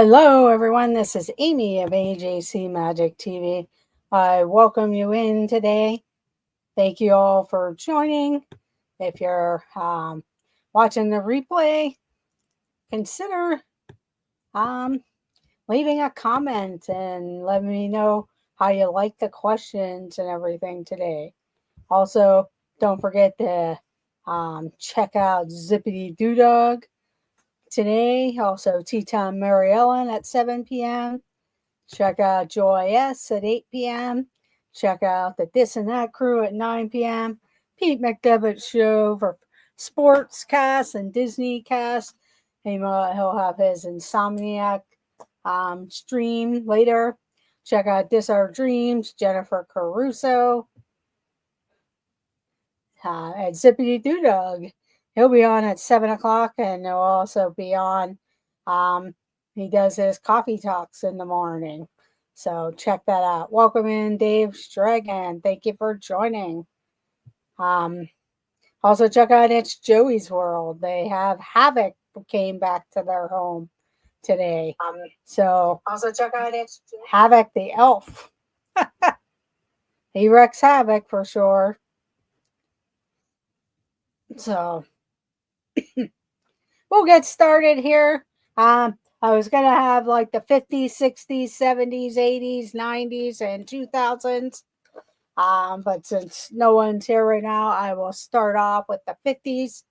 Hello, everyone. This is Amy of AJC Magic TV. I welcome you in today. Thank you all for joining. If you're watching the replay, consider leaving a comment and let me know how you like the questions and everything today. Also, don't forget to check out Zippity Doo Dog today. Also, Tea Time Mary Ellen at 7 p.m. Check out Joy S at 8 p.m. Check out the This and That Crew at 9 p.m. Pete McDevitt Show for sports cast and Disney cast. He'll have his Insomniac stream later. Check out This Our Dreams, Jennifer Caruso at Zippity Doo Dog. He'll be on at 7 o'clock, and he'll also be on. He does his coffee talks in the morning. So check that out. Welcome in, Dave Stragan. Thank you for joining. Also check out It's Joey's World. They have Havoc came back to their home today. So also check out It's Havoc the Elf. He wrecks havoc for sure. So we'll get started here. I was going to have like the 50s, 60s, 70s, 80s, 90s, and 2000s. But since no one's here right now, I will start off with the 50s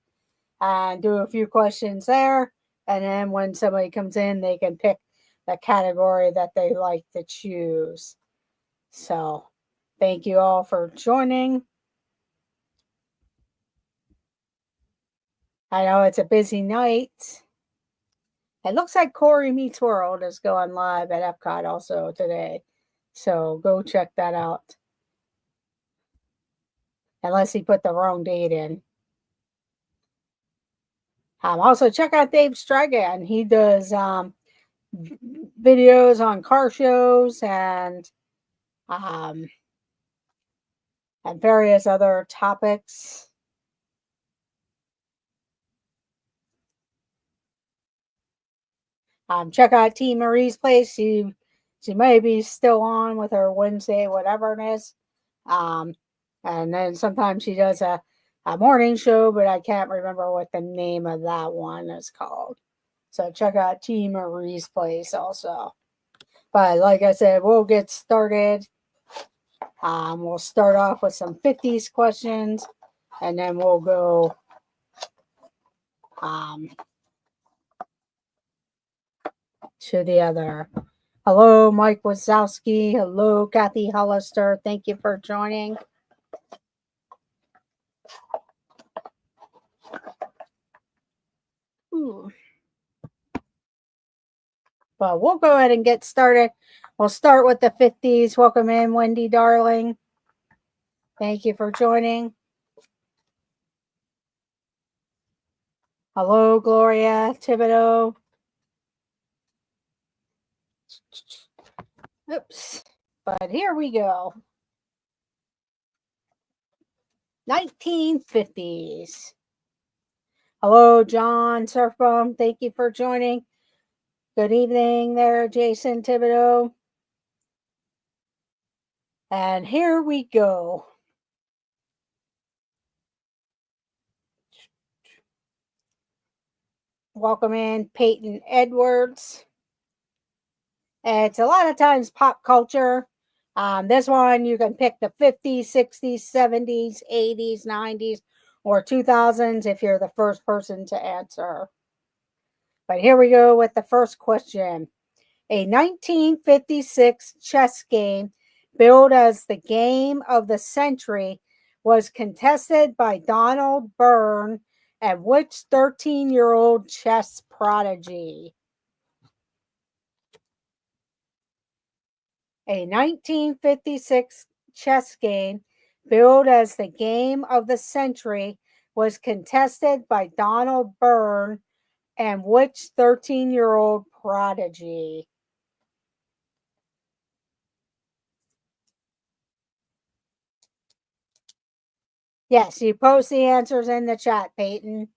and do a few questions there. And then when somebody comes in, they can pick the category that they like to choose. So thank you all for joining. I know it's a busy night. It looks like Corey Meets World is going live at Epcot also today. So go check that out. Unless he put the wrong date in. Also, check out Dave Stragan. He does videos on car shows and various other topics. Check out T. Marie's Place. She may be still on with her Wednesday, whatever it is. And then sometimes she does a morning show, but I can't remember what the name of that one is called. So check out T. Marie's Place also. But like I said, we'll get started. We'll start off with some 50s questions, and then we'll go to the other. Hello, Mike Wazowski. Hello, Kathy Hollister. Thank you for joining. Ooh. But we'll go ahead and get started. We'll start with the 50s. Welcome in, Wendy Darling. Thank you for joining. Hello, Gloria Thibodeau. Oops. But here we go. 1950s. Hello, John Surfbomb. Thank you for joining. Good evening there, Jason Thibodeau. And here we go. Welcome in, Peyton Edwards. It's a lot of times pop culture. This one, you can pick the 50s, 60s, 70s, 80s, 90s, or 2000s if you're the first person to answer. But here we go with the first question. A 1956 chess game billed as the game of the century was contested by Donald Byrne and which 13-year-old chess prodigy? A 1956 chess game billed as the game of the century was contested by Donald Byrne and which 13-year-old prodigy? Yes, you post the answers in the chat, Peyton.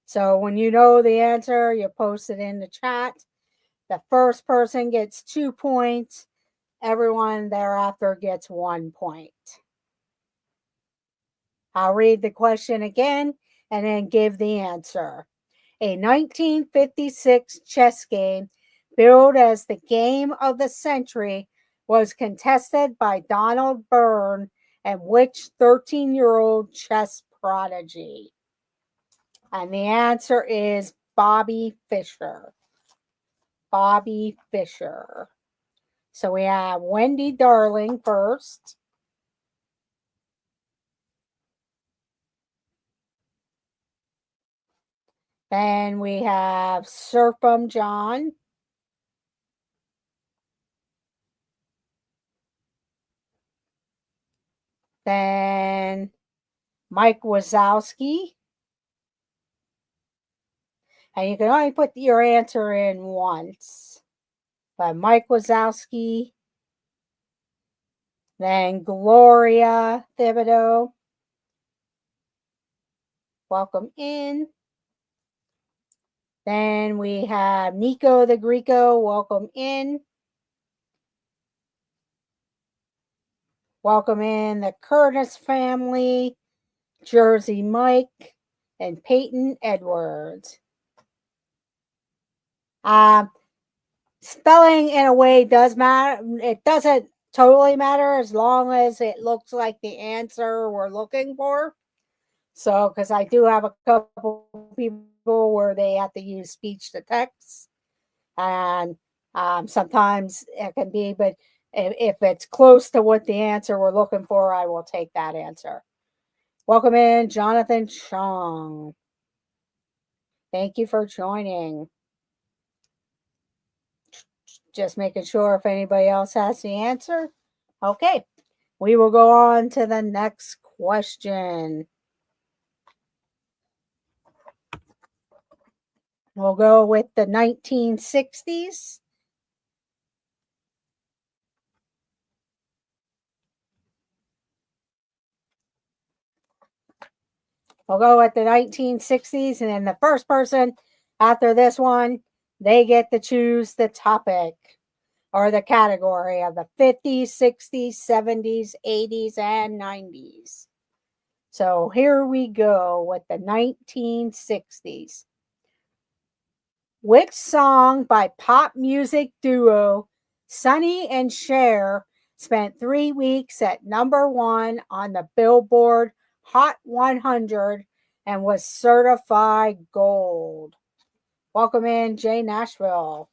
So when you know the answer, you post it in the chat. The first person gets 2 points. Everyone thereafter gets 1 point. I'll read the question again and then give the answer. A 1956 chess game billed as the game of the century was contested by Donald Byrne and which 13-year-old chess prodigy? And the answer is Bobby Fischer. Bobby Fischer. So we have Wendy Darling first. Then we have Serpum John. Then Mike Wazowski. And you can only put your answer in once. But Mike Wazowski. Then Gloria Thibodeau. Welcome in. Then we have Nico the Greco. Welcome in. Welcome in the Curtis family, Jersey Mike, and Peyton Edwards. Spelling in a way does matter. It doesn't totally matter as long as it looks like the answer we're looking for. So, because I do have a couple people where they have to use speech to text, and sometimes it can be, but if it's close to what the answer we're looking for, I will take that answer. Welcome in, Jonathan Chong. Thank you for joining. Just making sure if anybody else has the answer. Okay, we will go on to the next question. We'll go with the 1960s. We'll go with the 1960s, and then the first person after this one, they get to choose the topic or the category of the 50s, 60s, 70s, 80s, and 90s. So here we go with the 1960s. Which song by pop music duo Sonny and Cher spent 3 weeks at #1 on the Billboard Hot 100 and was certified gold? Welcome in, Jay Nashville.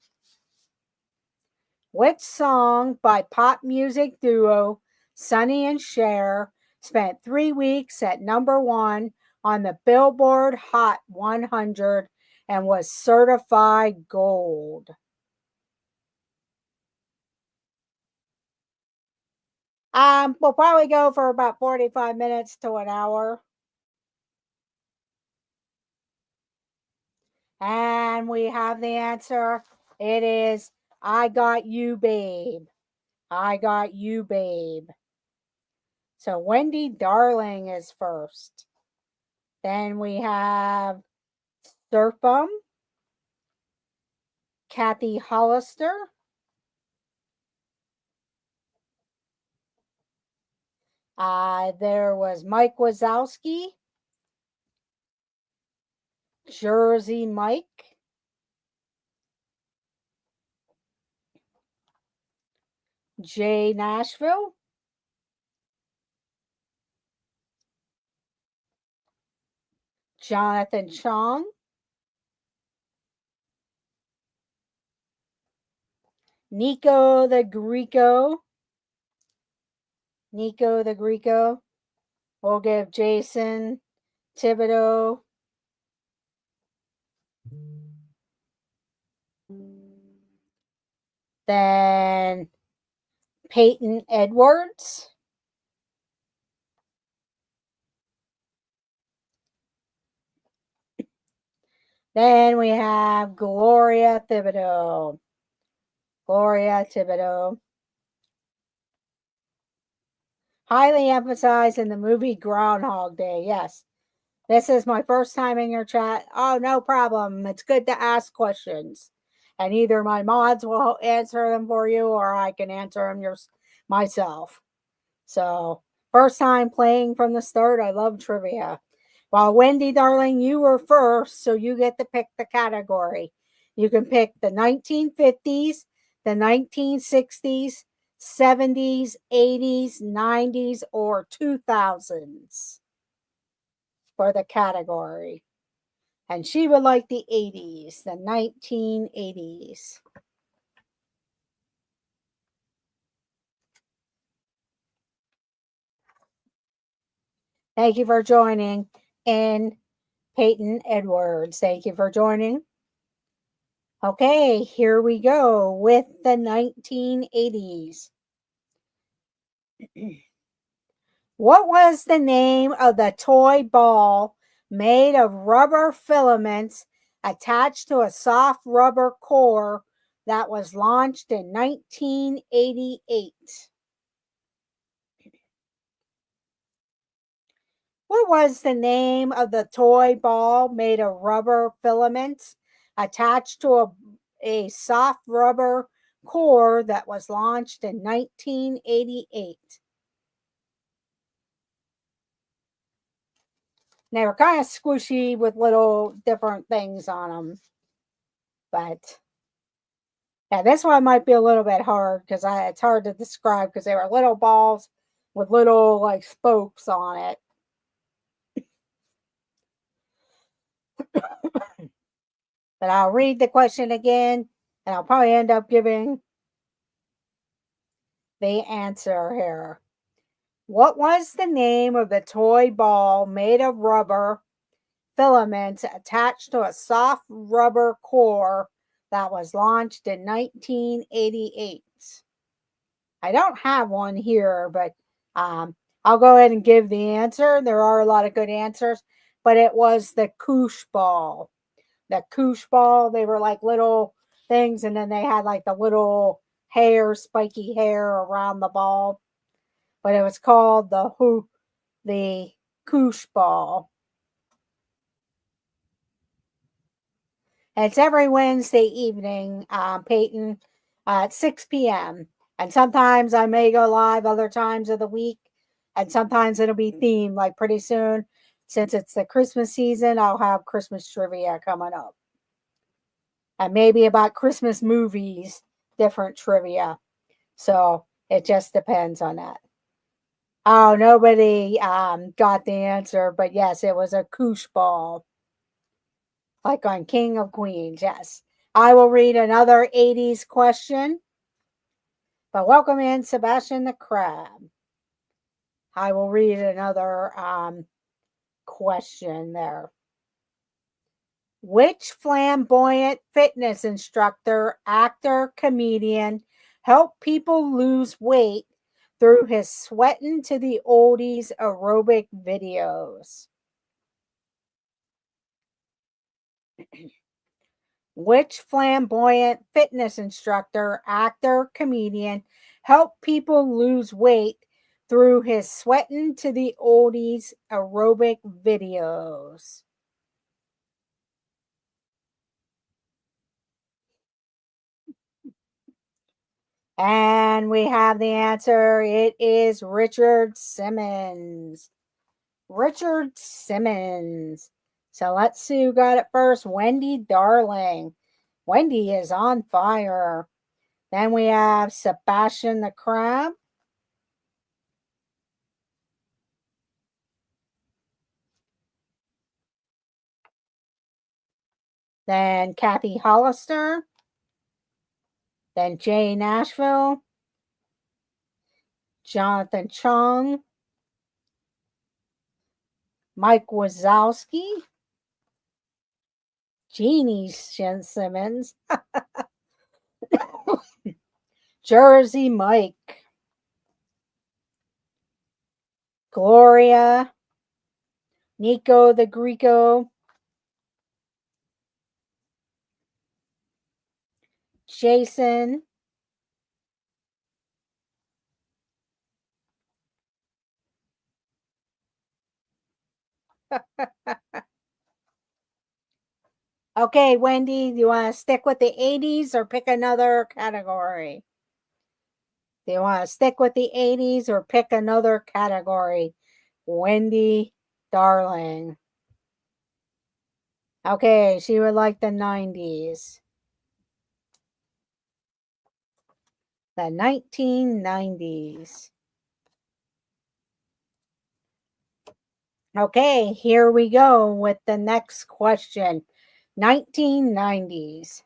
Which song by pop music duo Sonny and Cher spent 3 weeks at #1 on the Billboard Hot 100 and was certified gold? We'll probably go for about 45 minutes to an hour. And we have the answer. It is I Got You, Babe. I Got You, Babe. So Wendy Darling is first. Then we have Serpum, Kathy Hollister, there was Mike Wazowski, Jersey Mike, Jay Nashville, Jonathan Chong, Nico the Greco. Nico the Greco. We'll give Jason Thibodeau. Then Peyton Edwards. Then we have Gloria Thibodeau. Gloria Thibodeau. Highly emphasized in the movie Groundhog Day. Yes. This is my first time in your chat. Oh, no problem. It's good to ask questions. And either my mods will answer them for you or I can answer them myself. So, first time playing from the start, I love trivia. Well, Wendy, darling, you were first, so you get to pick the category. You can pick the 1950s, the 1960s, 70s, 80s, 90s, or 2000s for the category. And she would like the 80s, the 1980s. Thank you for joining. And Peyton Edwards, thank you for joining. Okay, here we go with the 1980s. What was the name of the toy ball made of rubber filaments attached to a soft rubber core that was launched in 1988? What was the name of the toy ball made of rubber filaments attached to a soft rubber core that was launched in 1988? They were kind of squishy with little different things on them. But yeah, this one might be a little bit hard because it's hard to describe because they were little balls with little like spokes on it. But I'll read the question again and I'll probably end up giving the answer here. What was the name of the toy ball made of rubber filaments attached to a soft rubber core that was launched in 1988? I don't have one here, but I'll go ahead and give the answer. There are a lot of good answers, but it was the koosh ball. The koosh ball, they were like little things, and then they had like the little hair, spiky hair around the ball. But it was called the koosh ball. And it's every Wednesday evening, Peyton, at 6 p.m. And sometimes I may go live other times of the week. And sometimes it'll be themed, like pretty soon. Since it's the Christmas season, I'll have Christmas trivia coming up. And maybe about Christmas movies, different trivia. So it just depends on that. Oh, nobody got the answer, but yes, it was a koosh ball. Like on King of Queens, yes. I will read another 80s question. But welcome in Sebastian the Crab. I will read another question there. Which flamboyant fitness instructor, actor, comedian helped people lose weight through his sweating to the oldies aerobic videos? Which flamboyant fitness instructor, actor, comedian helped people lose weight through his sweating to the oldies aerobic videos? And we have the answer. It is Richard Simmons. Richard Simmons. So let's see who got it first. Wendy Darling. Wendy is on fire. Then we have Sebastian the Crab. Then Kathy Hollister. Then Jay Nashville. Jonathan Chong. Mike Wazowski. Jeannie Simmons. Jersey Mike. Gloria. Nico the Greco. Jason. Okay, Wendy, do you want to stick with the 80s or pick another category? Do you want to stick with the 80s or pick another category? Wendy, darling. Okay, she would like the 90s. The 1990s. Okay, here we go with the next question. 1990s.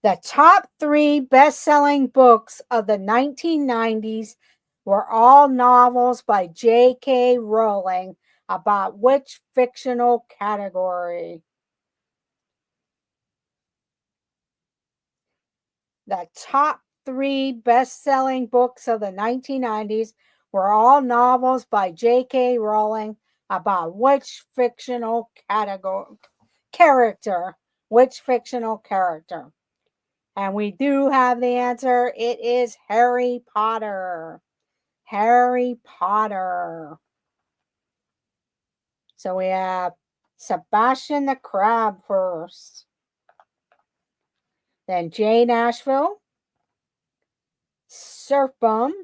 The top 3 best-selling books of the 1990s were all novels by J.K. Rowling about which fictional category? The top 3 best-selling books of the 1990s were all novels by J.K. Rowling about which fictional character? Which fictional character? And we do have the answer. It is Harry Potter. Harry Potter. So we have Sebastian the Crab first. Then Jane Asheville. Surf Bum.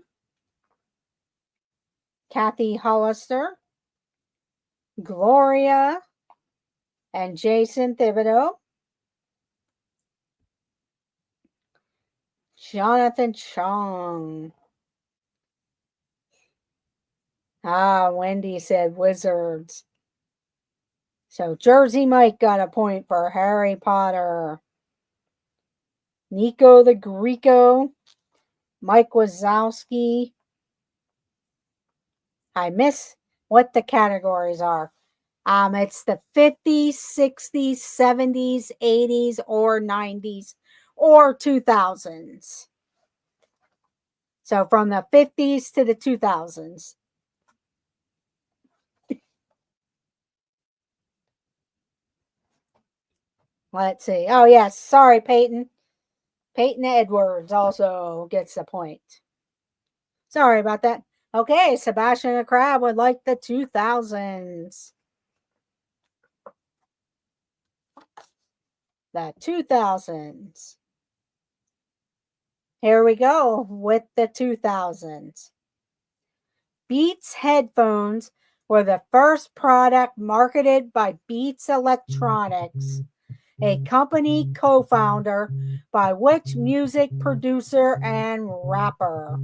Kathy Hollister. Gloria. And Jason Thibodeau. Jonathan Chong. Wendy said wizards. So Jersey Mike got a point for Harry Potter. Nico the Greco. Mike Wazowski. I miss what the categories are. It's the 50s, 60s, 70s, 80s, or 90s, or 2000s. So from the 50s to the 2000s. Let's see. Oh, yes. Sorry, Peyton. Peyton Edwards also gets the point. Sorry about that. Okay, Sebastian the Crab would like the 2000s. The 2000s. Here we go with the 2000s. Beats headphones were the first product marketed by Beats Electronics, a company co-founder by which music producer and rapper?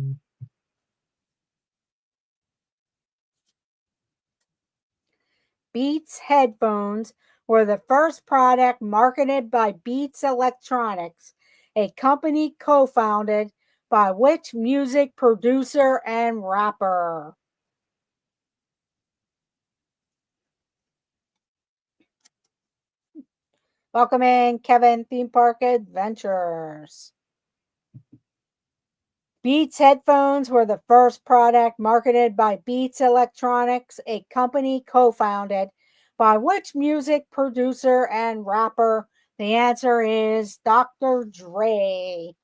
Beats headphones were the first product marketed by Beats Electronics, a company co-founded by which music producer and rapper? Welcome in, Kevin Theme Park Adventures. Beats headphones were the first product marketed by Beats Electronics, a company co-founded by which music producer and rapper? The answer is Dr. Dre.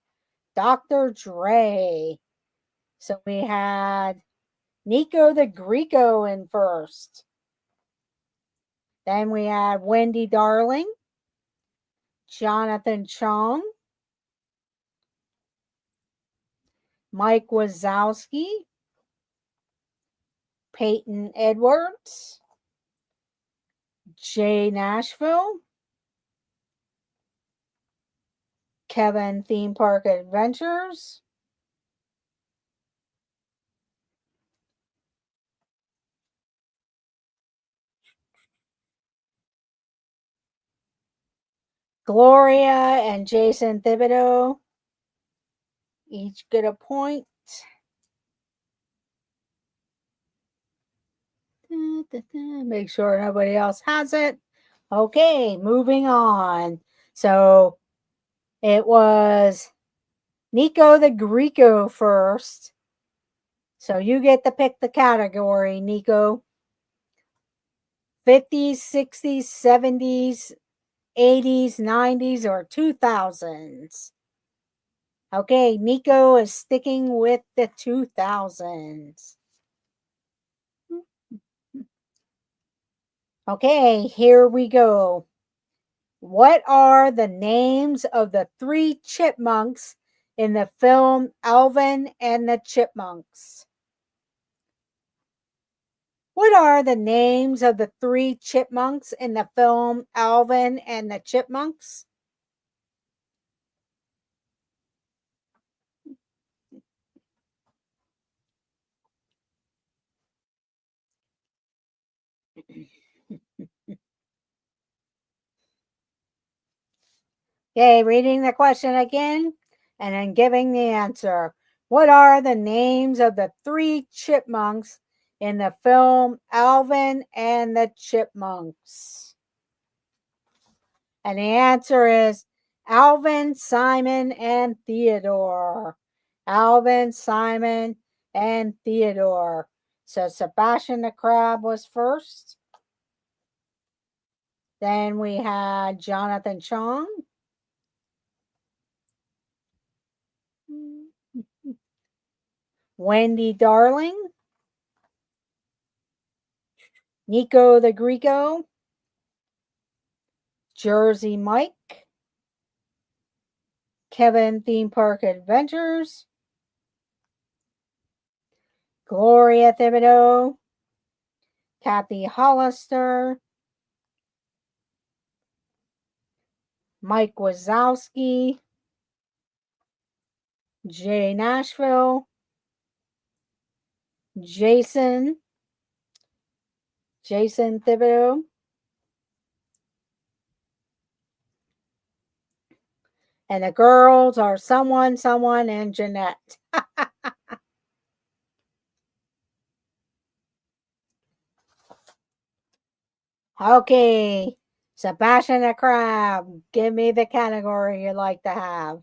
Dr. Dre. So we had Nico the Greco in first. Then we had Wendy Darling, Jonathan Chong, Mike Wazowski, Peyton Edwards, Jay Nashville, Kevin Theme Park Adventures, Gloria and Jason Thibodeau each get a point. Make sure nobody else has it. Okay, moving on. So it was Nico the Greco first. So you get to pick the category, Nico. 50s, 60s, 70s, 80s, 90s, or 2000s. Okay, Nico is sticking with the 2000s. Okay, here we go. What are the names of the three chipmunks in the film Alvin and the Chipmunks? What are the names of the three chipmunks in the film Alvin and the Chipmunks? Okay, reading the question again and then giving the answer. What are the names of the three chipmunks in the film Alvin and the Chipmunks? And the answer is Alvin, Simon, and Theodore. Alvin, Simon, and Theodore. So Sebastian the Crab was first. Then we had Jonathan Chong. Wendy Darling. Nico the Greco. Jersey Mike. Kevin Theme Park Adventures. Gloria Thibodeau. Kathy Hollister. Mike Wazowski. Jay Nashville. Jason Thibodeau. And the girls are someone, and Jeanette. Okay, Sebastian the Crab, give me the category you'd like to have.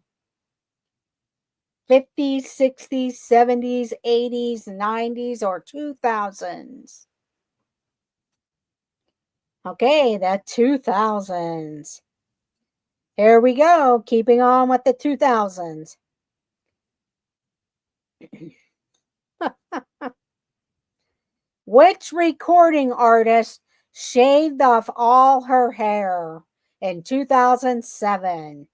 50s, 60s, 70s, 80s, 90s, or 2000s? Okay, the 2000s. Here we go, keeping on with the 2000s. Which recording artist shaved off all her hair in 2007?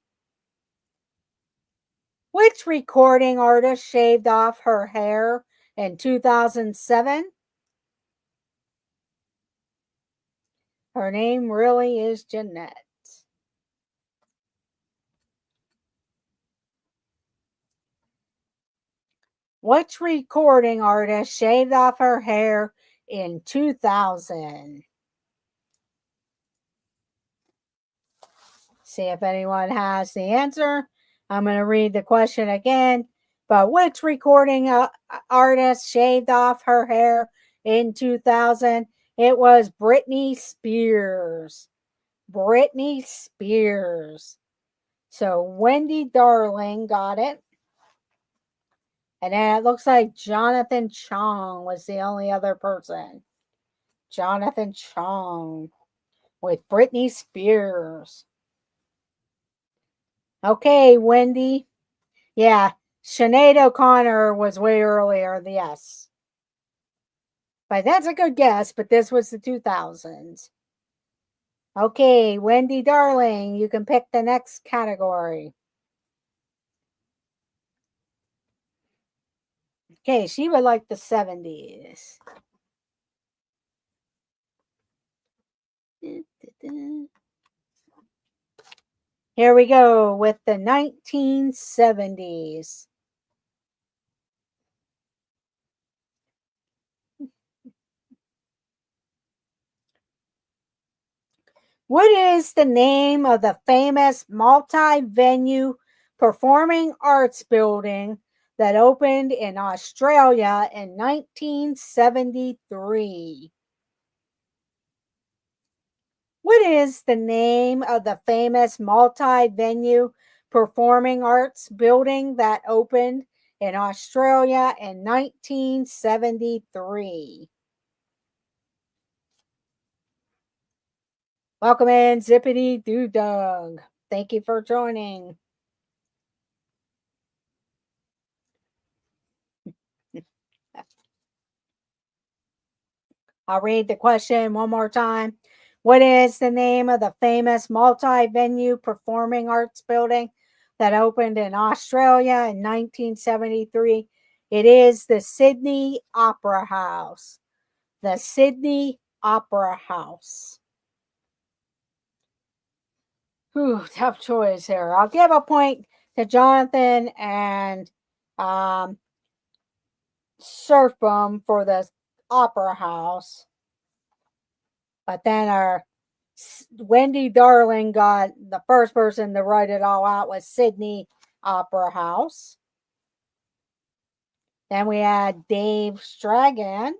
Which recording artist shaved off her hair in 2007? Her name really is Jeanette. Which recording artist shaved off her hair in 2000? See if anyone has the answer. I'm going to read the question again. But which recording artist shaved off her hair in 2000? It was Britney Spears. Britney Spears. So Wendy Darling got it. And then it looks like Jonathan Chong was the only other person. Jonathan Chong with Britney Spears. Okay, Wendy. Yeah, Sinead O'Connor was way earlier, yes. But that's a good guess, but this was the 2000s. Okay, Wendy Darling, you can pick the next category. Okay, she would like the 70s. Here we go with the 1970s. What is the name of the famous multi-venue performing arts building that opened in Australia in 1973? What is the name of the famous multi-venue performing arts building that opened in Australia in 1973? Welcome in, Zippity Doo Dog. Thank you for joining. I'll read the question one more time. What is the name of the famous multi-venue performing arts building that opened in Australia in 1973? It is the Sydney Opera House. The Sydney Opera House. Whew, tough choice here. I'll give a point to Jonathan and Surfbum for the Opera House. But then our Wendy Darling got the first person to write it all out was Sydney Opera House. Then we had Dave Stragan.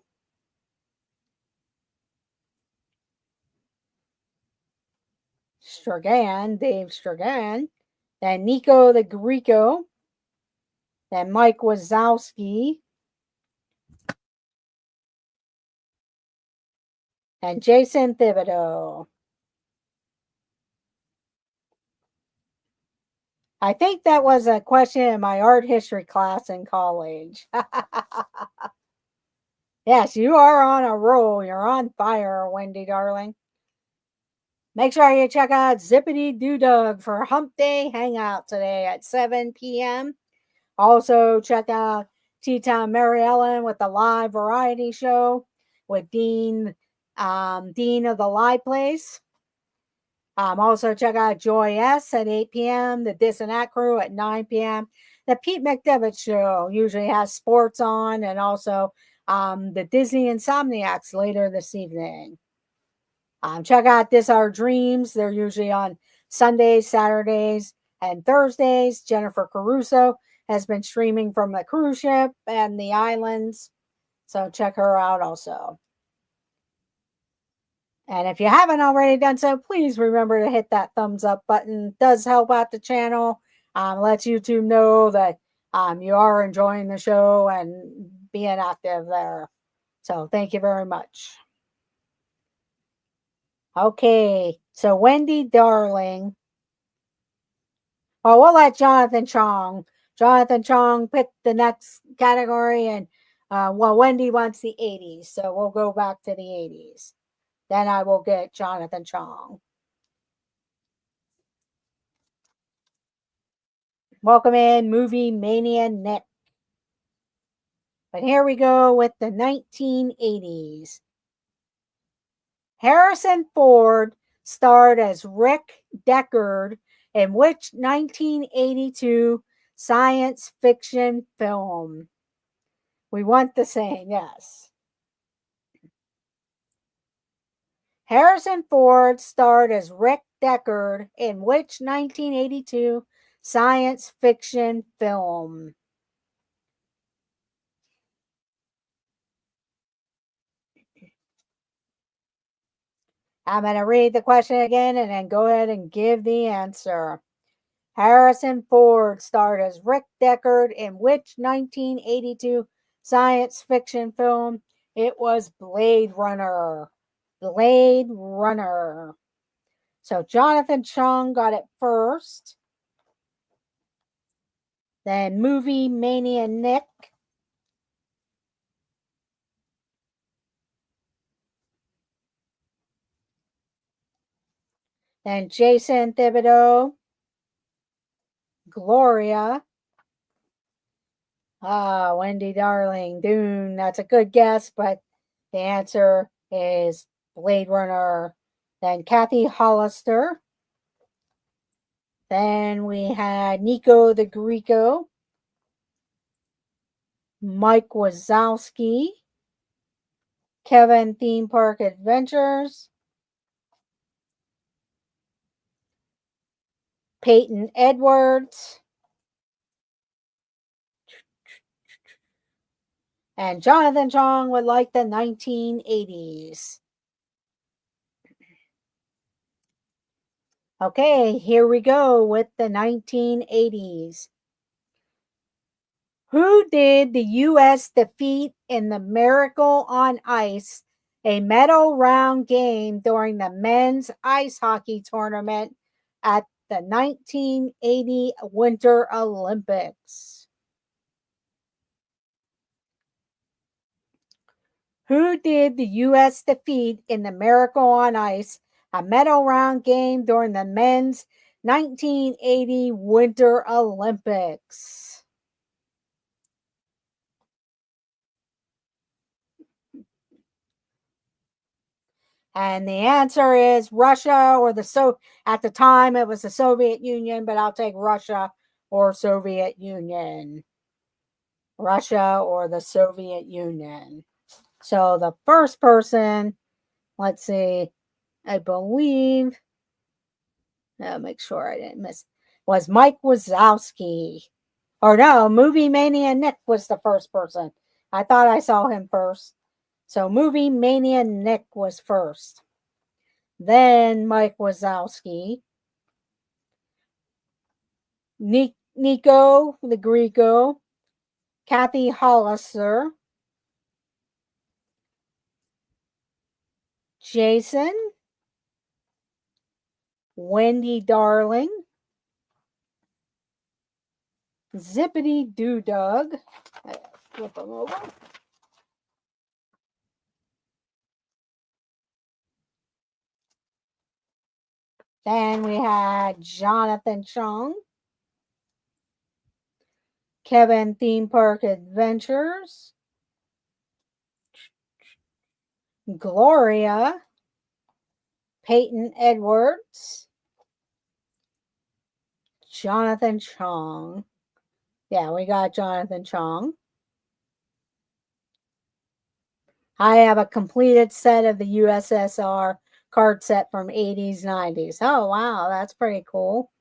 Dave Stragan. Then Nico the Greco. Then Mike Wazowski. And Jason Thibodeau. I think that was a question in my art history class in college. Yes, you are on a roll. You're on fire, Wendy Darling. Make sure you check out Zippity Doo Dug for Hump Day Hangout today at 7 p.m. Also, check out Tea Time Mary Ellen with the live variety show with Dean of the Live Place. Also, check out Joy S at 8 p.m., the This and That Crew at 9 p.m. The Pete McDevitt Show usually has sports on, and also the Disney Insomniacs later this evening. Check out This Our Dreams. They're usually on Sundays, Saturdays, and Thursdays. Jennifer Caruso has been streaming from the cruise ship and the islands, so check her out also. And if you haven't already done so, please remember to hit that thumbs up button. It does help out the channel. Lets YouTube know that you are enjoying the show and being active there. So thank you very much. Okay, so Wendy Darling. Oh, we'll let Jonathan Chong. Jonathan Chong pick the next category, and Wendy wants the 80s, so we'll go back to the 80s. Then I will get Jonathan Chong. Welcome in, Movie Mania Nick. But here we go with the 1980s. Harrison Ford starred as Rick Deckard in which 1982 science fiction film? We want the same, yes. Harrison Ford starred as Rick Deckard in which 1982 science fiction film? I'm going to read the question again and then go ahead and give the answer. Harrison Ford starred as Rick Deckard in which 1982 science fiction film? It was Blade Runner. Blade Runner. So Jonathan Chong got it first. Then Movie Mania Nick. Then Jason Thibodeau. Gloria. Wendy Darling. Dune. That's a good guess, but the answer is Blade Runner. Then Kathy Hollister. Then we had Nico the Greco. Mike Wazowski. Kevin Theme Park Adventures. Peyton Edwards. And Jonathan Chong would like the 1980s. Okay, here we go with the 1980s. Who did the U.S. defeat in the Miracle on Ice, a medal round game during the men's ice hockey tournament at the 1980 Winter Olympics? Who did the U.S. defeat in the Miracle on Ice, a medal round game during the men's 1980 Winter Olympics? And the answer is Russia or at the time it was the Soviet Union, but I'll take Russia or Soviet Union. Russia or the Soviet Union. So the first person, let's see, I believe, I'll make sure I didn't miss, was Mike Wazowski. Or no, Movie Mania Nick was the first person. I thought I saw him first. So Movie Mania Nick was first. Then Mike Wazowski. Nico the Greco. Kathy Hollister. Jason. Wendy Darling. Zippity Doo Dug. Flip them over. Then we had Jonathan Chong. Kevin Theme Park Adventures. Gloria. Peyton Edwards. Jonathan Chong. Yeah, we got Jonathan Chong. I have a completed set of the USSR card set from 80s, 90s. Oh, wow, that's pretty cool.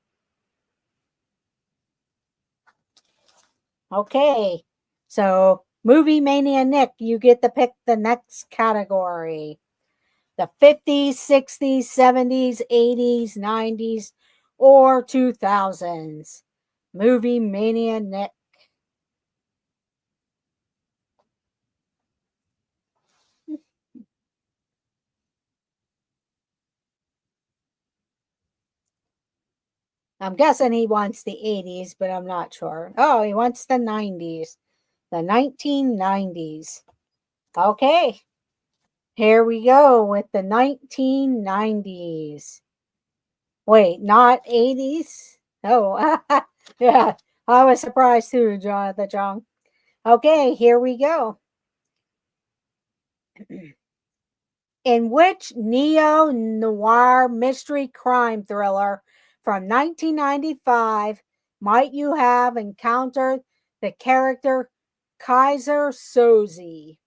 Okay, so Movie Mania Nick, you get to pick the next category. The 50s, 60s, 70s, 80s, 90s, or 2000s. Movie Mania Nick. I'm guessing he wants the 80s, but I'm not sure. Oh, he wants the 90s. The 1990s. Okay. Here we go with the 1990s. Wait, not 80s? Oh, yeah. I was surprised too, Jonathan Chong. Okay, here we go. In which neo-noir mystery crime thriller from 1995 might you have encountered the character Kaiser Soze?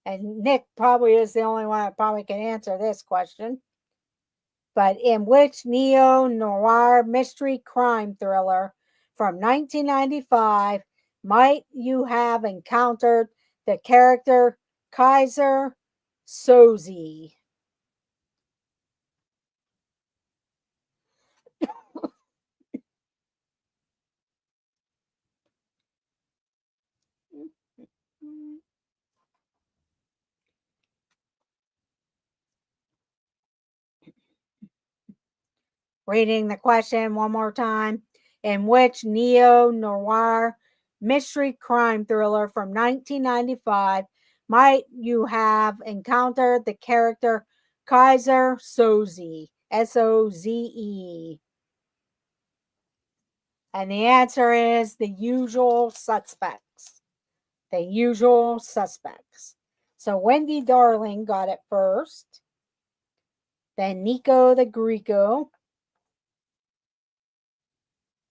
And Nick probably is the only one that probably can answer this question. But in which neo-noir mystery crime thriller from 1995 might you have encountered the character Kaiser Soze? Reading the question one more time. In which neo-noir mystery crime thriller from 1995 might you have encountered the character Kaiser Soze? Soze. And the answer is The Usual Suspects. The Usual Suspects. So Wendy Darling got it first. Then Nico the Greco.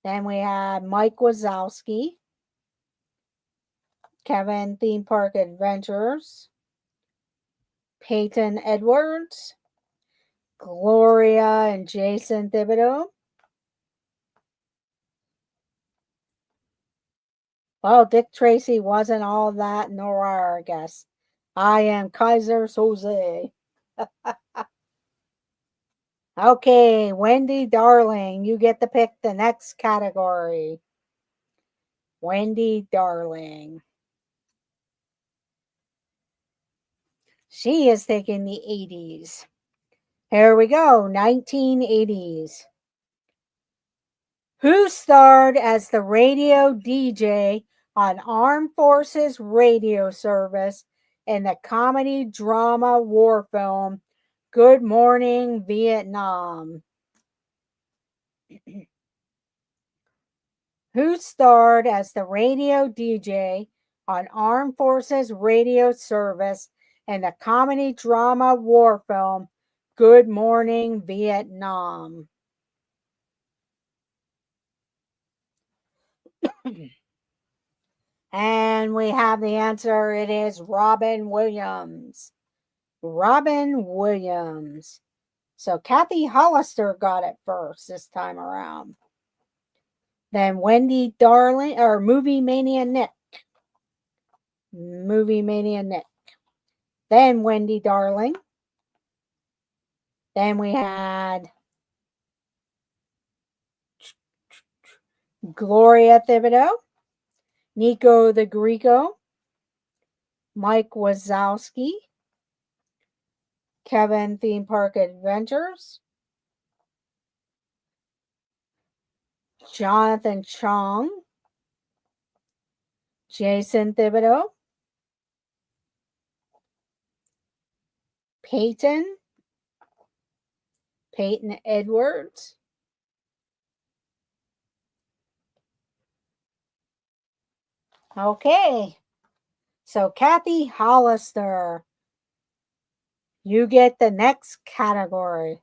Then we had Mike Wazowski. Kevin Theme Park Adventures. Peyton Edwards. Gloria and Jason Thibodeau. Well, Dick Tracy wasn't all that noir, I guess. I am Kaiser Soze. Okay, Wendy Darling, you get to pick the next category. Wendy Darling. She is taking the 80s. Here we go, 1980s. Who starred as the radio DJ on Armed Forces radio service in the comedy drama war film Good Morning Vietnam? Who starred as the radio DJ on Armed Forces Radio Service in the comedy drama war film Good Morning Vietnam? And we have the answer. It is Robin Williams. Robin Williams. So Kathy Hollister got it first this time around. Then Wendy Darling, or Movie Mania Nick. Movie Mania Nick. Then Wendy Darling. Then we had Gloria Thibodeau, Nico the Greco, Mike Wazowski, Kevin Theme Park Adventures, Jonathan Chong, Jason Thibodeau, Peyton Edwards, okay, so Kathy Hollister, you get the next category.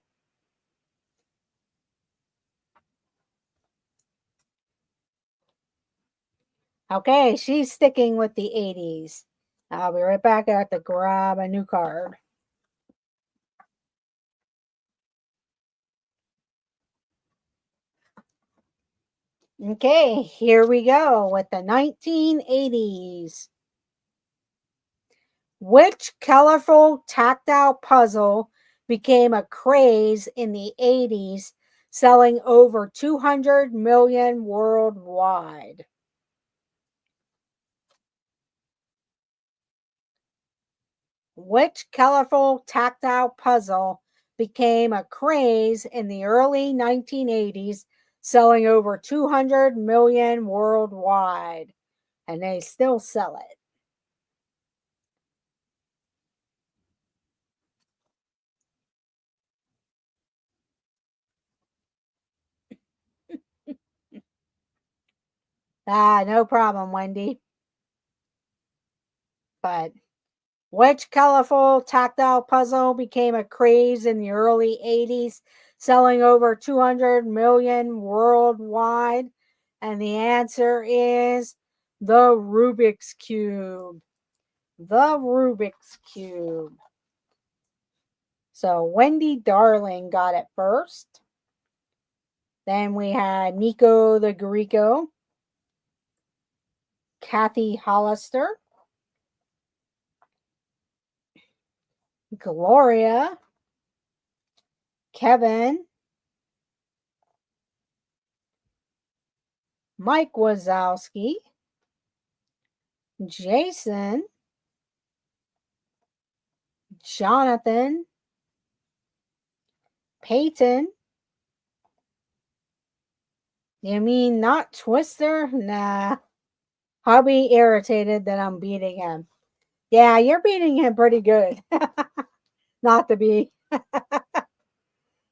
Okay, she's sticking with the 80s. I'll be right back. I have to grab a new card. Okay, here we go with the 1980s. Which colorful tactile puzzle became a craze in the 80s, selling over 200 million worldwide? Which colorful tactile puzzle became a craze in the early 1980s, selling over 200 million worldwide? And they still sell it. No problem, Wendy. But which colorful tactile puzzle became a craze in the early 80s, selling over 200 million worldwide? And the answer is the Rubik's Cube. The Rubik's Cube. So Wendy Darling got it first. Then we had Nico the Greco, Kathy Hollister, Gloria, Kevin, Mike Wazowski, Jason, Jonathan, Peyton. You mean not Twister? Nah. I'll be irritated that I'm beating him. Yeah, you're beating him pretty good. Not to be. But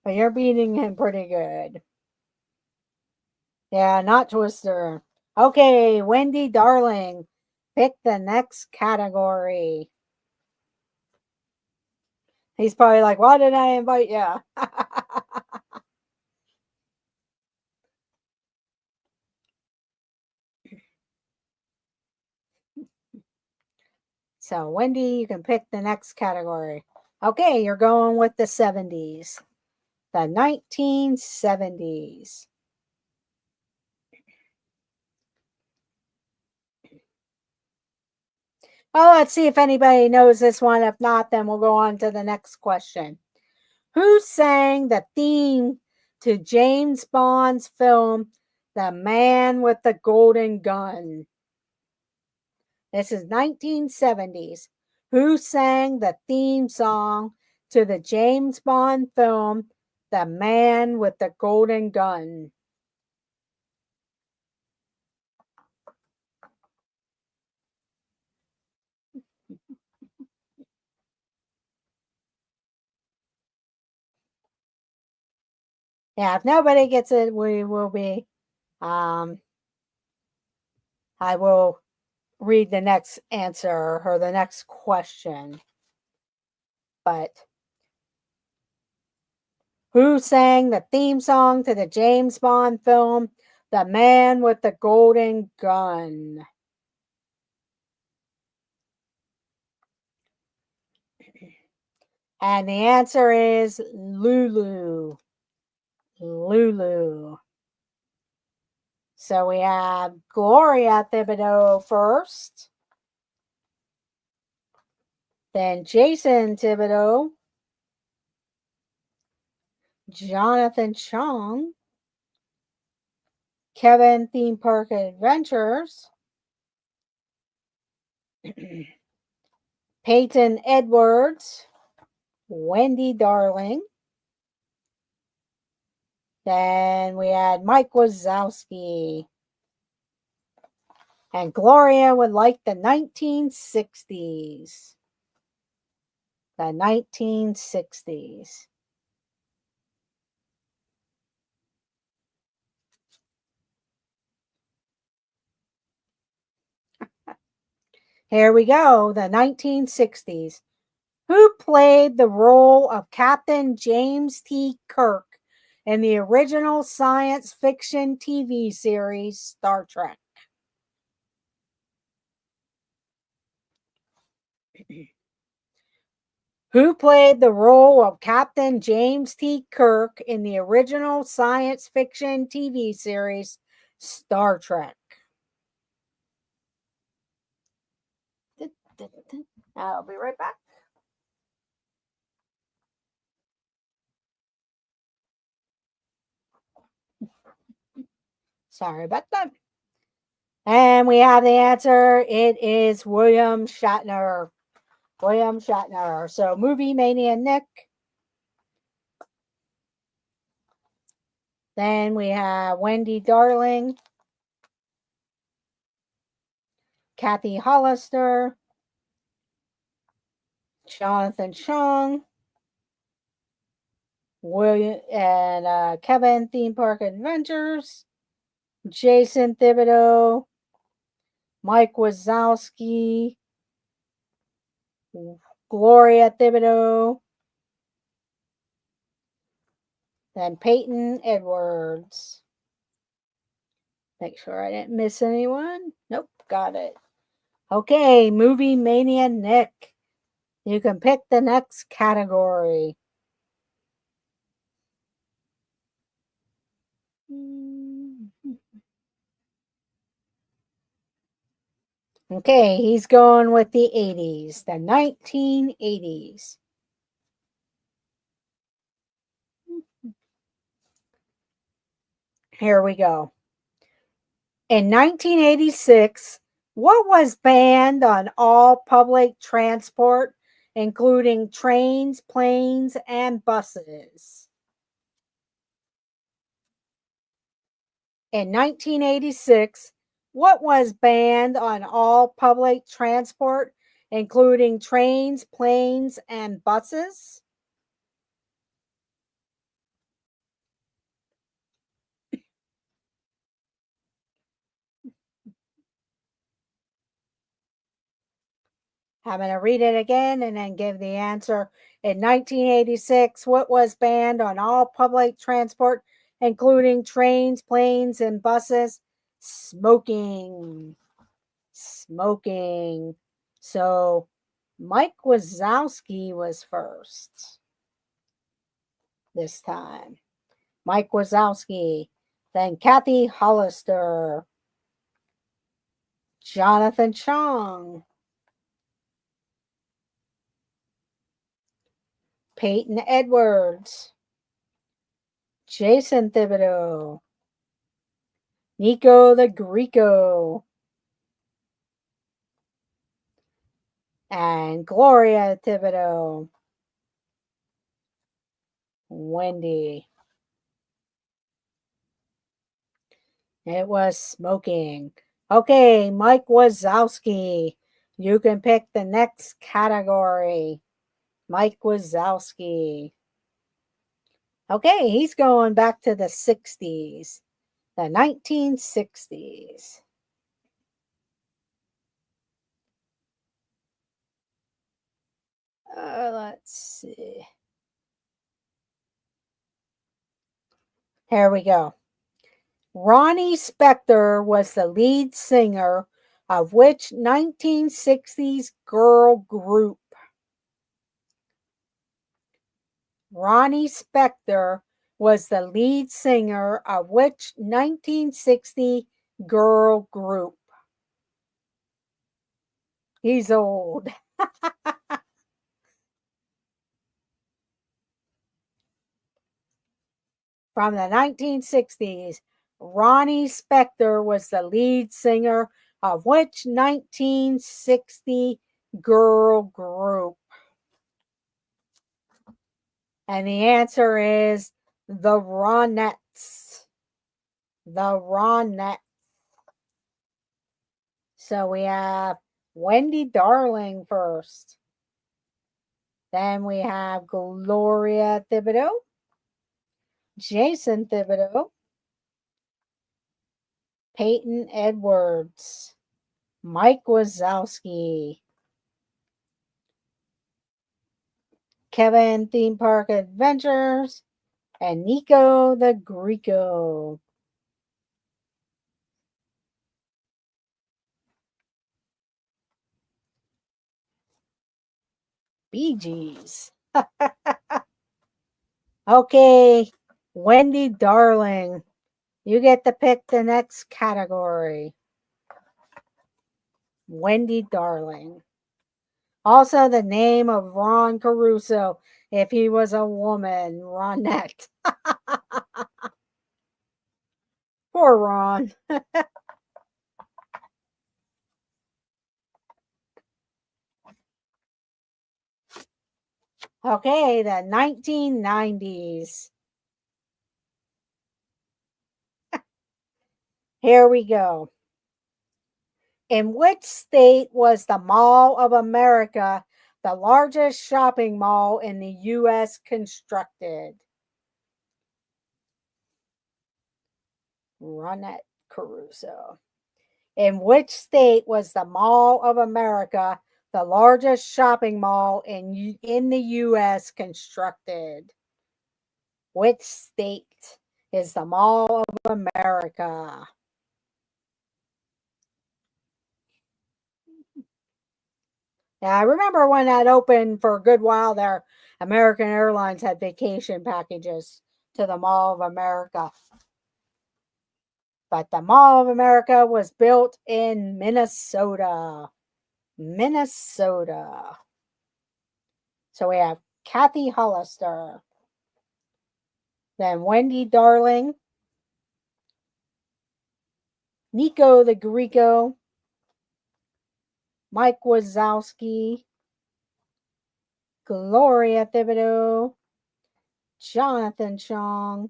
you're beating him pretty good. Yeah, not Twister. Okay, Wendy Darling, pick the next category. He's probably like, why did I invite you? So, Wendy, you can pick the next category. Okay, you're going with the 70s. The 1970s. Well, let's see if anybody knows this one. If not, then we'll go on to the next question. Who sang the theme to James Bond's film, The Man with the Golden Gun? This is 1970s. Who sang the theme song to the James Bond film, The Man with the Golden Gun? Yeah, if nobody gets it, we will be. I will read the next answer or the next question. But who sang the theme song to the James Bond film, The Man with the Golden Gun? And the answer is Lulu. Lulu. So we have Gloria Thibodeau first, then Jason Thibodeau, Jonathan Chong, Kevin Theme Park Adventures, Peyton Edwards, Wendy Darling. Then we had Mike Wazowski. And Gloria would like the 1960s. The 1960s. Here we go, the 1960s. Who played the role of Captain James T. Kirk in the original science fiction TV series Star Trek? Who played the role of Captain James T. Kirk in the original science fiction TV series Star Trek? I'll be right back. Sorry about that. And we have the answer. It is William Shatner. William Shatner. So, Movie Mania Nick. Then we have Wendy Darling, Kathy Hollister, Jonathan Chong, William and Kevin Theme Park Adventures, Jason Thibodeau, Mike Wazowski, Gloria Thibodeau, then Peyton Edwards. Make sure I didn't miss anyone. Nope, got it. Okay, Movie Mania Nick. You can pick the next category. Okay, he's going with the 80s, the 1980s. Here we go. In 1986, what was banned on all public transport, including trains, planes, and buses? In 1986, what was banned on all public transport, including trains, planes, and buses? I'm going to read it again and then give the answer. In 1986, what was banned on all public transport, including trains, planes, and buses? Smoking. Smoking. So Mike Wazowski was first this time. Mike Wazowski. Then Kathy Hollister. Jonathan Chong. Peyton Edwards. Jason Thibodeau. Nico the Greco. And Gloria Thibodeau. Wendy. It was smoking. Okay, Mike Wazowski. You can pick the next category. Mike Wazowski. Okay, he's going back to the 60s, the 1960s. Let's see. Here we go. Ronnie Spector was the lead singer of which 1960s girl group? Ronnie Spector was the lead singer of which 1960 girl group? He's old. From the 1960s, Ronnie Spector was the lead singer of which 1960 girl group? And the answer is the Ronettes. The Ronettes. So we have Wendy Darling first. Then we have Gloria Thibodeau, Jason Thibodeau, Peyton Edwards, Mike Wazowski, Kevin Theme Park Adventures, and Nico the Greco. Bee Gees. Okay, Wendy Darling, you get to pick the next category. Wendy Darling. Also, the name of Ron Caruso, if he was a woman, Ronette. Poor Ron. Okay, the 1990s. Here we go. In which state was the Mall of America the largest shopping mall in the U.S. constructed? Ronette Caruso. In which state was the Mall of America the largest shopping mall in the U.S. constructed? Which state is the Mall of America? Yeah, I remember when that opened for a good while there, American Airlines had vacation packages to the Mall of America. But the Mall of America was built in Minnesota. Minnesota. So we have Kathy Hollister, then Wendy Darling, Nico the Greco, Mike Wazowski, Gloria Thibodeau, Jonathan Chong,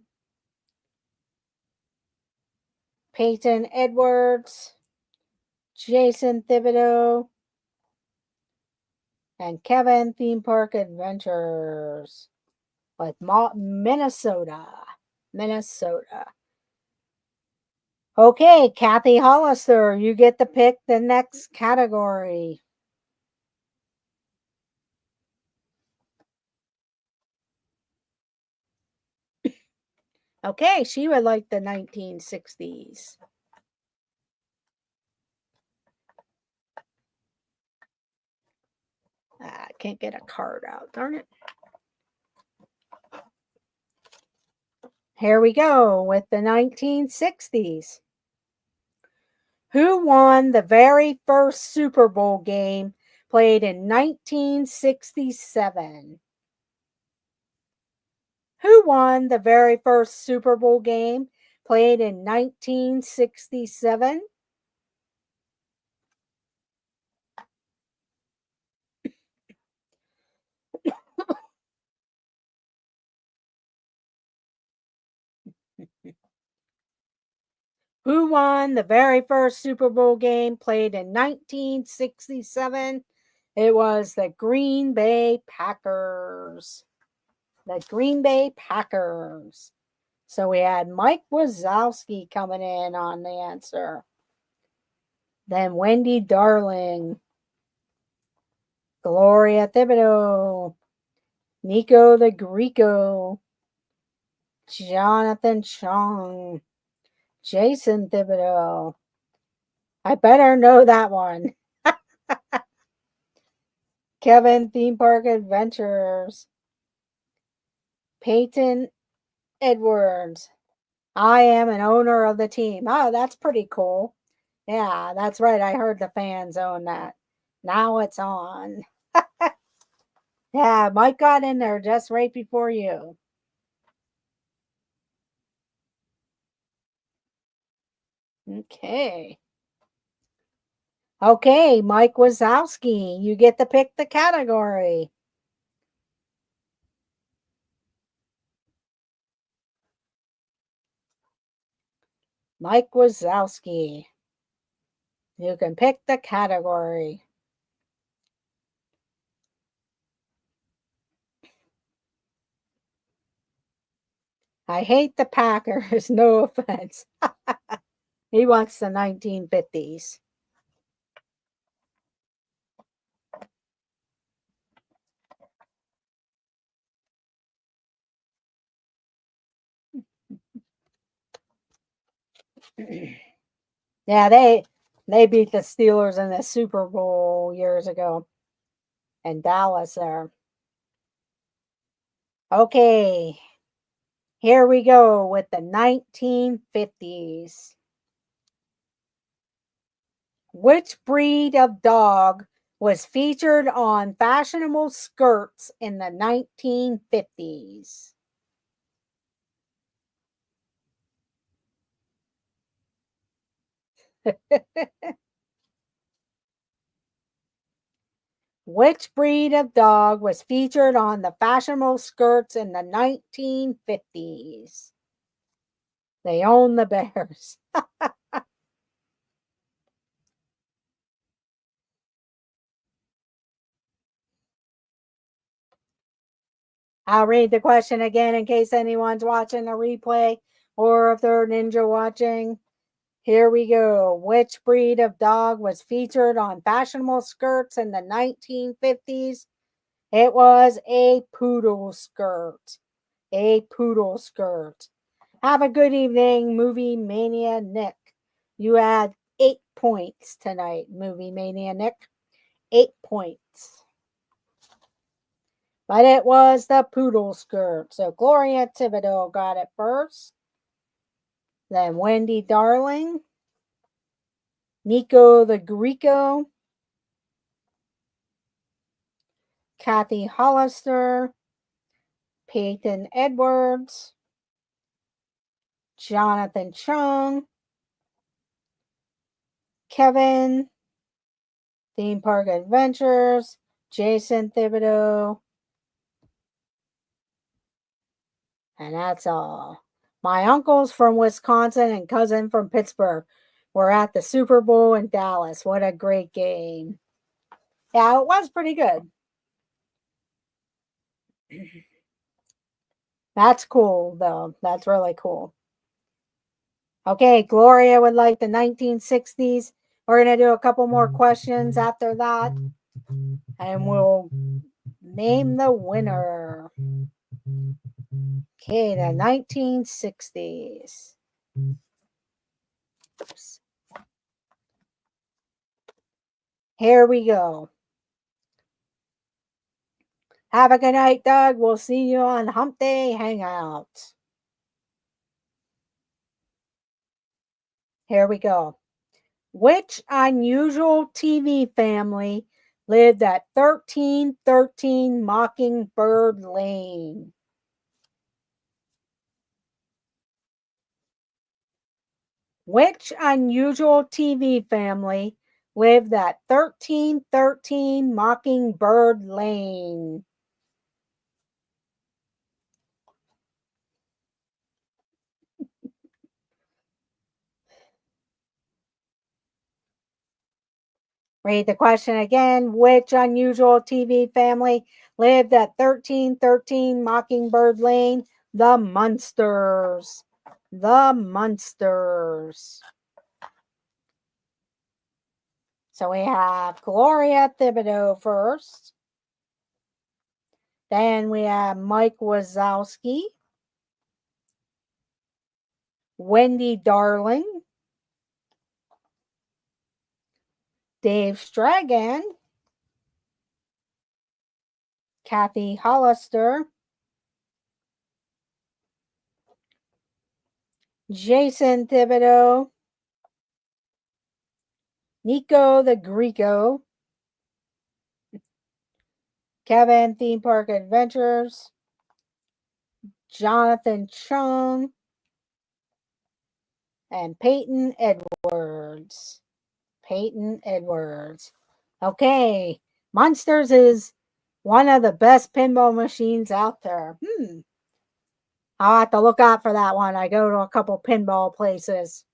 Peyton Edwards, Jason Thibodeau, and Kevin Theme Park Adventures with Minnesota. Minnesota. Okay, Kathy Hollister, you get to pick the next category. Okay, she would like the 1960s. I can't get a card out, darn it. Here we go with the 1960s. Who won the very first Super Bowl game played in 1967? Who won the very first Super Bowl game played in 1967? Who won the very first Super Bowl game played in 1967? It was the Green Bay Packers. the Green Bay Packers. So we had Mike Wazowski coming in on the answer. Then Wendy Darling, Gloria Thibodeau, Nico the Greco, Jonathan Chong, Jason Thibodeau. I better know that one. Kevin Theme Park Adventures, Peyton Edwards. I am an owner of the team. Oh, that's pretty cool. Yeah, that's right. I heard the fans own that. Now it's on. Yeah, Mike got in there just right before you. Okay. Okay, Mike Wazowski, you get to pick the category. Mike Wazowski, you can pick the category. I hate the Packers, no offense. He wants the 1950s. Yeah, they beat the Steelers in the Super Bowl years ago in Dallas there. Okay, here we go with the 1950s. Which breed of dog was featured on fashionable skirts in the 1950s? Which breed of dog was featured on the fashionable skirts in the 1950s? They own the Bears. I'll read the question again in case anyone's watching a replay or if they're ninja watching. Here we go. Which breed of dog was featured on fashionable skirts in the 1950s? It was a poodle skirt. A poodle skirt. Have a good evening, Movie Mania Nick. You had 8 points tonight, Movie Mania Nick. 8 points. But it was the poodle skirt. So Gloria Thibodeau got it first. Then Wendy Darling. Nico the Greco. Kathy Hollister. Peyton Edwards. Jonathan Chung. Kevin. Theme Park Adventures. Jason Thibodeau. And that's all. My uncles from Wisconsin and cousin from Pittsburgh were at the Super Bowl in Dallas. What a great game. Yeah, it was pretty good. That's cool, though. That's really cool. Okay, Gloria would like the 1960s. We're going to do a couple more questions after that. And we'll name the winner. Okay, the 1960s. Oops. Here we go. Have a good night, Doug. We'll see you on Hump Day Hangout. Here we go. Which unusual TV family lived at 1313 Mockingbird Lane? Which unusual TV family lived at 1313 Mockingbird Lane? Read the question again. Which unusual TV family lived at 1313 Mockingbird Lane? The Munsters. The Munsters. So we have Gloria Thibodeau first. Then we have Mike Wazowski, Wendy Darling, Dave Stragan, Kathy Hollister, Jason Thibodeau, Nico the Greco, Kevin Theme Park Adventures, Jonathan Chung, and Peyton Edwards. Peyton Edwards. Okay, Monsters is one of the best pinball machines out there. I'll have to look out for that one. I go to a couple pinball places.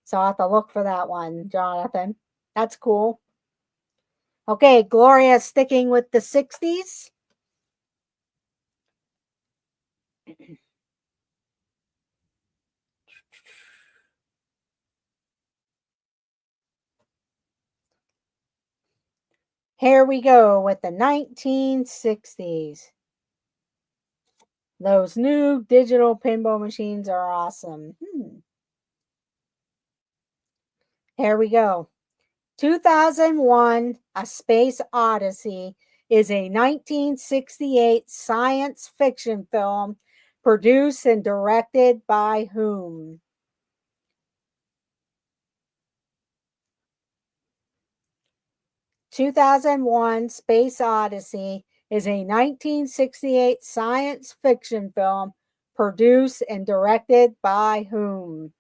So I'll have to look for that one, Jonathan. That's cool. Okay, Gloria sticking with the 60s. Here we go with the 1960s. Those new digital pinball machines are awesome. Here we go. 2001, A Space Odyssey is a 1968 science fiction film produced and directed by whom? "2001: Space Odyssey" is a 1968 science fiction film produced and directed by whom?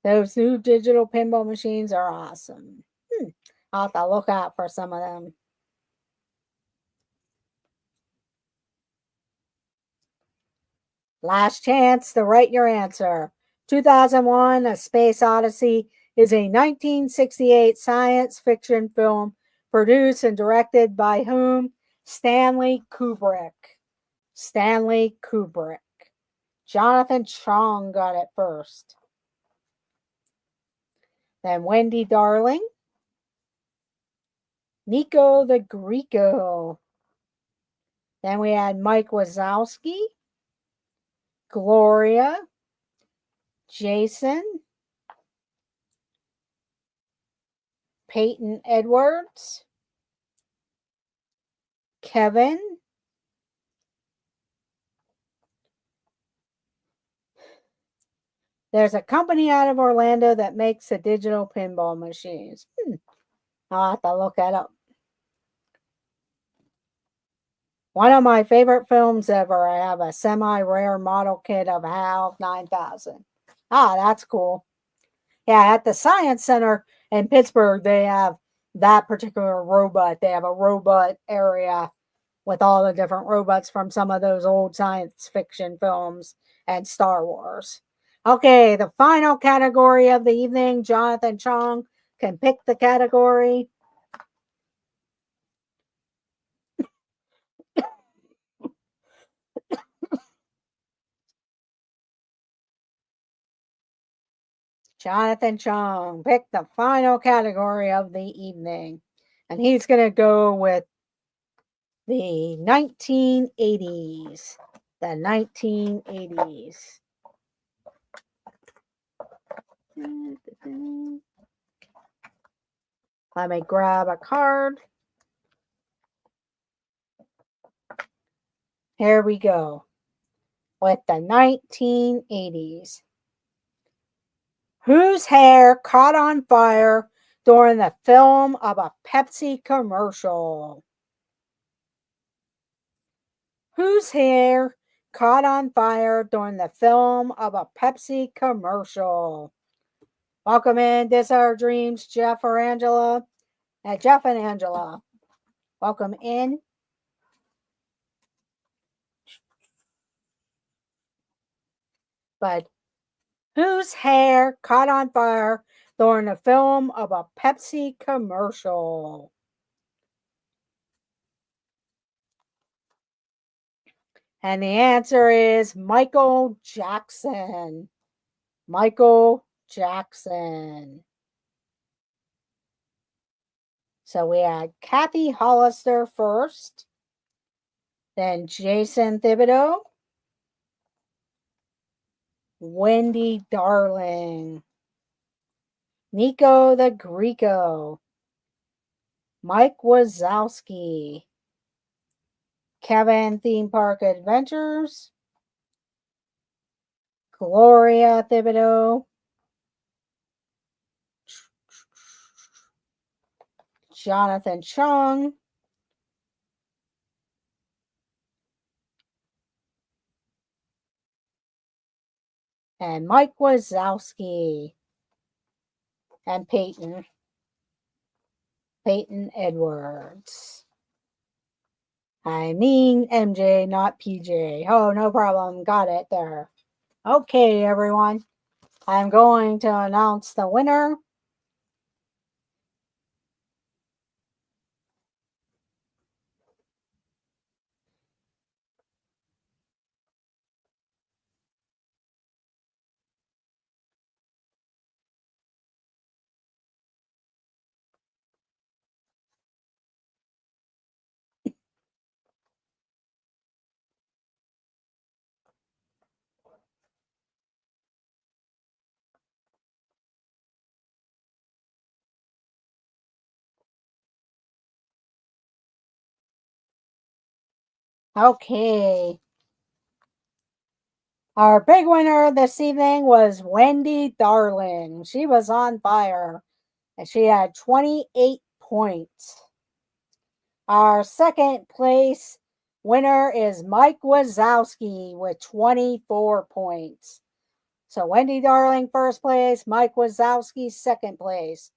Those new digital pinball machines are awesome. I'll have to look out for some of them. Last chance to write your answer. 2001: A Space Odyssey is a 1968 science fiction film produced and directed by whom? Stanley Kubrick. Stanley Kubrick. Jonathan Chong got it first. Then Wendy Darling. Nico the Greco. Then we had Mike Wazowski. Gloria. Jason. Peyton Edwards. Kevin. There's a company out of Orlando that makes the digital pinball machines. I'll have to look that up. One of my favorite films ever. I have a semi-rare model kit of HAL 9000. That's cool. Yeah, at the Science Center in Pittsburgh, they have that particular robot. They have a robot area with all the different robots from some of those old science fiction films and Star Wars. Okay, the final category of the evening. Jonathan Chong can pick the category. Jonathan Chong picked the final category of the evening. And he's going to go with the 1980s. The 1980s. Let me grab a card. Here we go. With the 1980s. Whose hair caught on fire during the film of a Pepsi commercial? Whose hair caught on fire during the film of a Pepsi commercial? Welcome in, This Our Dreams, Jeff or Angela. Jeff and Angela, welcome in. But whose hair caught on fire during the film of a Pepsi commercial? And the answer is Michael Jackson. Michael Jackson. So we had Kathy Hollister first, then Jason Thibodeau, Wendy Darling, Nico the Greco, Mike Wazowski, Kevin Theme Park Adventures, Gloria Thibodeau, Jonathan Chung, and Mike Wazowski, and Peyton Edwards. I mean MJ, not PJ. Oh, no problem. Got it there. Okay, everyone. I'm going to announce the winner. Okay. Our big winner this evening was Wendy Darling. She was on fire and she had 28 points. Our second place winner is Mike Wazowski with 24 points. So Wendy Darling first place, Mike Wazowski second place.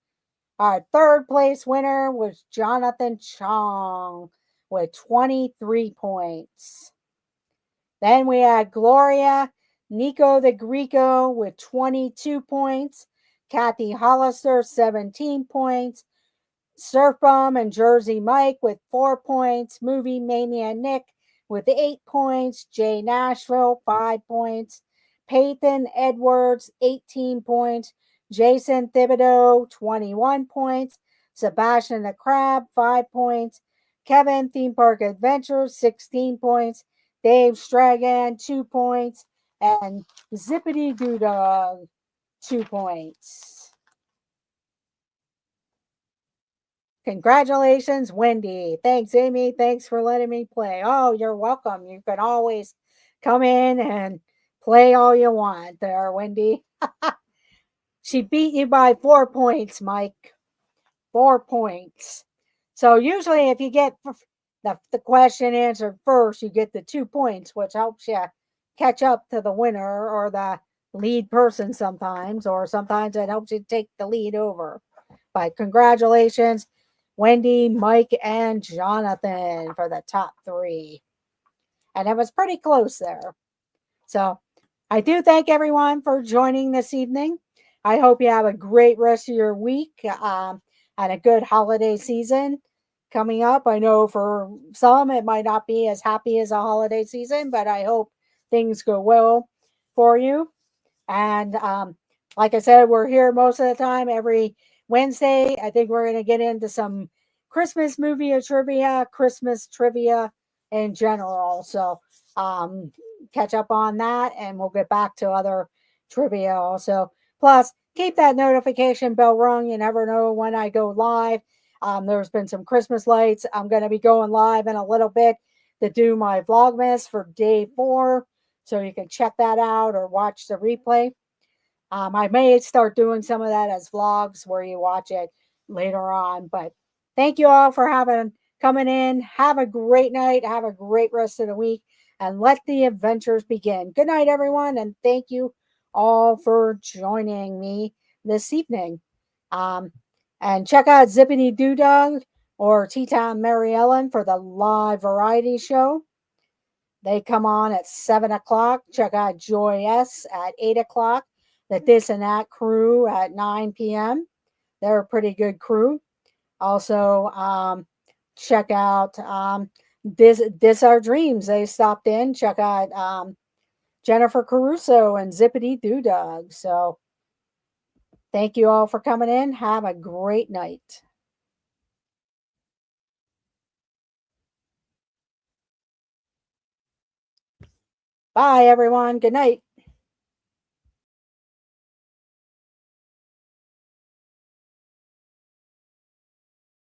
Our third place winner was Jonathan Chong with 23 points. Then we had Gloria Nico the Greco with 22 points, Kathy Hollister 17 points, Surf Bum and Jersey Mike with 4 points, Movie Mania Nick with 8 points, Jay Nashville 5 points, Peyton Edwards 18 points, Jason Thibodeau 21 points, Sebastian the Crab 5 points, Kevin Theme Park Adventures 16 points, Dave Stragan 2 points, and Zippity Doo Dog 2 points. Congratulations, Wendy. Thanks, Amy. Thanks for letting me play. Oh, you're welcome. You can always come in and play all you want there, Wendy. She beat you by 4 points, Mike. 4 points. So usually if you get the question answered first, you get the 2 points, which helps you catch up to the winner or the lead person sometimes, or sometimes it helps you take the lead over. But congratulations, Wendy, Mike, and Jonathan for the top 3. And it was pretty close there. So I do thank everyone for joining this evening. I hope you have a great rest of your week and a good holiday season coming up. I know for some it might not be as happy as a holiday season, but I hope things go well for you. And like I said, we're here most of the time every Wednesday. I think we're going to get into some Christmas movie trivia, Christmas trivia in general. So catch up on that and we'll get back to other trivia also. Plus, keep that notification bell rung. You never know when I go live. There's been some Christmas lights. I'm going to be going live in a little bit to do my Vlogmas for day 4. So you can check that out or watch the replay. I may start doing some of that as vlogs where you watch it later on. But thank you all for coming in. Have a great night. Have a great rest of the week. And let the adventures begin. Good night, everyone. And thank you all for joining me this evening. And check out Zippity Doo Dog or Tea Time Mary Ellen for the live variety show. They come on at 7 o'clock. Check out Joy S at 8 o'clock. the This and That crew at 9 p.m. They're a pretty good crew. Also, check out This Our Dreams. They stopped in. Check out Jennifer Caruso and Zippity Doo Dog. So thank you all for coming in. Have a great night. Bye, everyone. Good night.